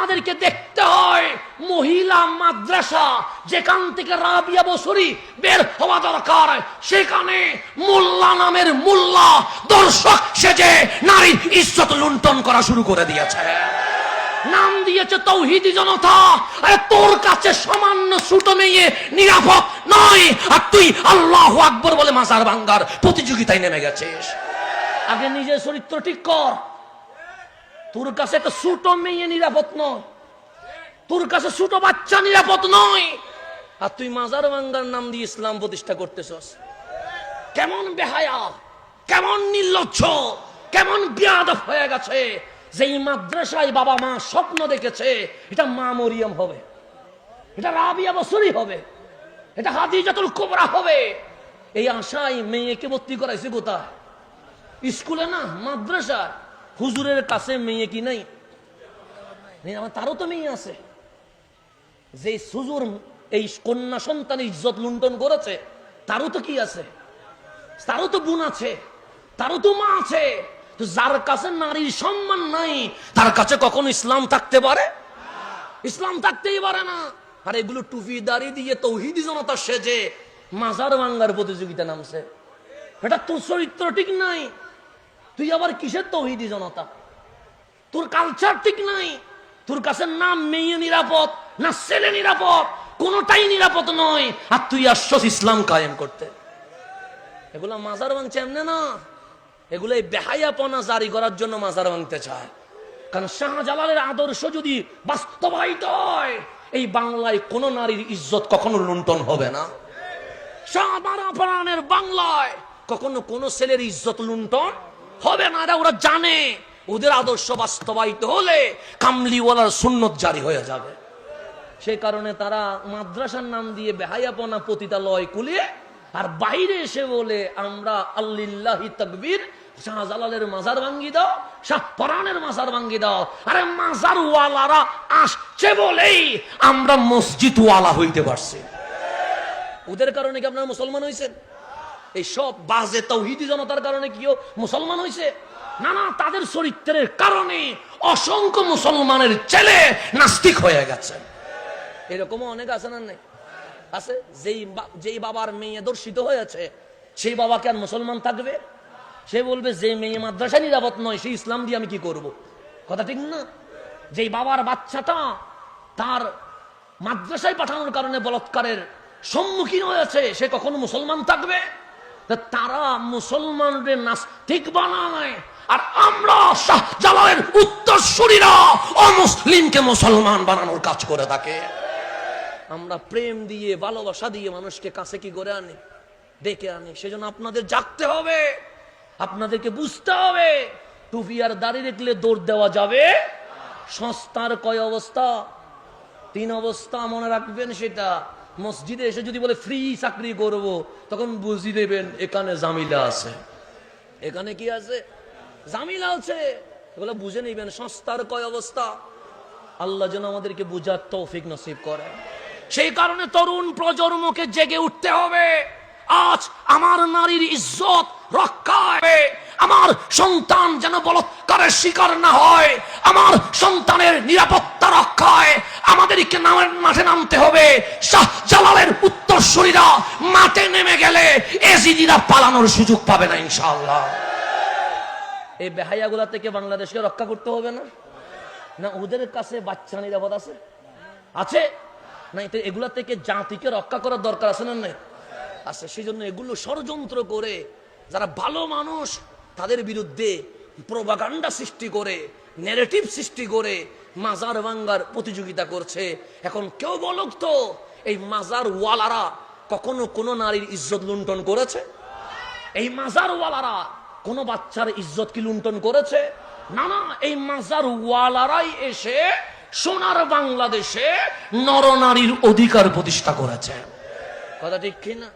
আমাদেরকে দেখতে হয় মহিলা মাদ্রাসা যেখান থেকে রাবিয়া বসরি বের হওয়া দরকার, সেখানে মোল্লা নামের মোল্লা দর্শক সেজে নারীর ইজ্জত লুণ্ঠন করা শুরু করে দিয়েছে। নাম দিয়েছে তৌহিদি জনতা। আরে তোর কাছে সামান্য ছোট মেয়ে নিরাপদ নয়, আর তুই আল্লাহু আকবার বলে মাজার ভাঙ্গার প্রতিযোগিতায় নেমে গেছিস। আগে নিজের চরিত্র ঠিক কর। তোর কাছে একটা ছোট মেয়ে নিরাপদ নয়, তোর কাছে ছোট বাচ্চা নিরাপদ নয়, আর তুই মাজার ভাঙ্গার নাম দিয়ে ইসলাম প্রতিষ্ঠা করতেছস। কেমন বেহায়া, কেমন নির্লজ্জ, কেমন বিয়াদব হয়ে গেছে। যেই মাদ্রাসায় বাবা মা স্বপ্ন দেখেছে এটা মা মরিয়ম হবে, এটা রাবিয়া বসরি হবে, এটা হাদিজাতুল কুবরা হবে, এই আশায় মেয়েকে ভর্তি করাইছে কোথায়? স্কুলে না, মাদ্রাসা। হুজুরের কাছে মেয়ে কি নাই? তারও তো মেয়ে আছে। যে হুজুর এই কন্যা সন্তানের ইজ্জত লুণ্ঠন করেছে তারও তো কি আছে? তারও তো বোন আছে, তারও তো মা আছে। তো যার কাছে নারীর সম্মান নাই তার কাছে কখনো ইসলাম থাকতে পারে? ইসলাম থাকতেই পারে না। আর এগুলো টুপি দাড়ি দিয়ে তৌহিদি জনতা সেজে মাজার ভাঙ্গার প্রতিযোগিতা নামছে। এটা তোর চরিত্র ঠিক নাই, তুই আবার কিসের তৌহিদি জনতা? তোর কালচার ঠিক নাই। তোর কাছে না মেয়ে নিরাপদ, না ছেলে নিরাপদ, কোনটাই নিরাপদ নয়, আর তুই আসছস ইসলাম কায়েম করতে। এগুলা মাজার ভাঙছে এমনি না, এগুলো এই বেহায়াপনা জারি করার জন্য মাজার ভাঙতে চায়। কারণ শাহজালালের আদর্শ যদি বাস্তবায়িত হয়, এই বাংলায় কোন নারীর ইজ্জত কখনো লুণ্ঠন হবে না। শাহজালালের বাংলায় কখনো কোন ছেলের ইজ্জত লুণ্ঠন হবে না। ওরা জানে ওদের আদর্শ বাস্তবায়িত হলে কামলিওয়ালার সুন্নত জারি হয়ে যাবে। সেই কারণে তারা মাদ্রাসার নাম দিয়ে বেহায়াপনা পতিতালয় কুলিয়ে আর বাইরে এসে বলে আমরা আল্লিল্লাহি তাকবীর, শাহজালালের মাজার ভাঙ্গি দাও, শাহপরানের মাজার ভাঙ্গি দাও। আরে মাজার ওয়ালারা আসছে বলেই আমরা মসজিদ ওয়ালা হইতে পারছি। ওদের কারণে কি আপনারা মুসলমান হয়েছেন? এই সব বাজে তাওহীদি জনতার কারণে কিও মুসলমান হয়েছে? না না, তাদের চরিত্রের কারণে অসংখ্য মুসলমানের ছেলে নাস্তিক হয়ে গেছে। এরকমও অনেক আছে না? নাই আছে। যেই বাবার মেয়ে দর্শিত হয়েছে সেই বাবাকে আর মুসলমান থাকবে? সে বলবে যে মেয়ে মাদ্রাসা নিরাপদ নয়, সেই ইসলাম দিয়ে আমি কি করব? কথা ঠিক না? যেই বাবার বাচ্চাটা তার মাদ্রাসায় পাঠানোর কারণে বলাৎকারের সম্মুখীন হয়েছে, সে কখনো মুসলমান থাকবে? তারা মুসলমানদের নাস্তিক বানায়, আর আমরা শাহজালালের উত্তরসূরিরা অমুসলিমকে মুসলমান বানানোর কাজ করে থাকে। আমরা প্রেম দিয়ে ভালোবাসা দিয়ে মানুষকে কাছে কি করে আনি, ডেকে আনি। সেজন্য আপনাদের জাগতে হবে, আপনাদেরকে বুঝতে হবে টুপি আর দাড়ি দেখলে দৌড় দেওয়া যাবে। সংস্থার কয় অবস্থা? 3 অবস্থা মনে রাখবেন। সেটা মসজিদে এসে যদি বলে ফ্রি চাকরি করব, তখন বুঝি দেবেন এখানে জামিলা আছে। এখানে কি আছে? জামিলা আছে। এগুলো বুঝে নিবেন। সংস্থার কয় অবস্থা? আল্লাহ যেন আমাদেরকে বুঝার তৌফিক নসিব করে। সেই কারণে তরুণ প্রজন্মকে জেগে উঠতে হবে। আজ আমার নারীর ইজ্জত রক্ষা হবে, আমার সন্তান যেন বলাৎকারের শিকার না হয়, আমার সন্তানের নিরাপত্তা রক্ষায় আমাদেরকে মাঠে নামতে হবে। শাহজালালের উত্তরসূরিরা মাঠে নেমে গেলে এজিদিরা পালানোর সুযোগ পাবে না ইনশাআল্লাহ। এই বেহায়াগুলা থেকে বাংলাদেশকে রক্ষা করতে হবে না? না ওদের কাছে বাচ্চা নিরাপদ আছে? আছে না? এগুলা থেকে জাতিকে রক্ষা করার দরকার আছে না? নাই আছে। সেই জন্য এগুলো ষড়যন্ত্র করে যারা ভালো মানুষ তাদের বিরুদ্ধে প্রোপাগান্ডা সৃষ্টি করে, ন্যারেটিভ সৃষ্টি করে মাজার ভাঙ্গার প্রতিযোগিতা করছে। এখন কেউ বলুক তো, এই মাজার ওয়ালারা কখনো কোনো নারীর ইজ্জত লুণ্ঠন করেছে? এই মাজার ওয়ালারা কোনো বাচ্চার ইজ্জত কি লুণ্ঠন করেছে? না না, এই মাজার ওয়ালারাই এসে সোনার বাংলাদেশে নরনারীর অধিকার প্রতিষ্ঠা করেছে। কথা ঠিক কিনা?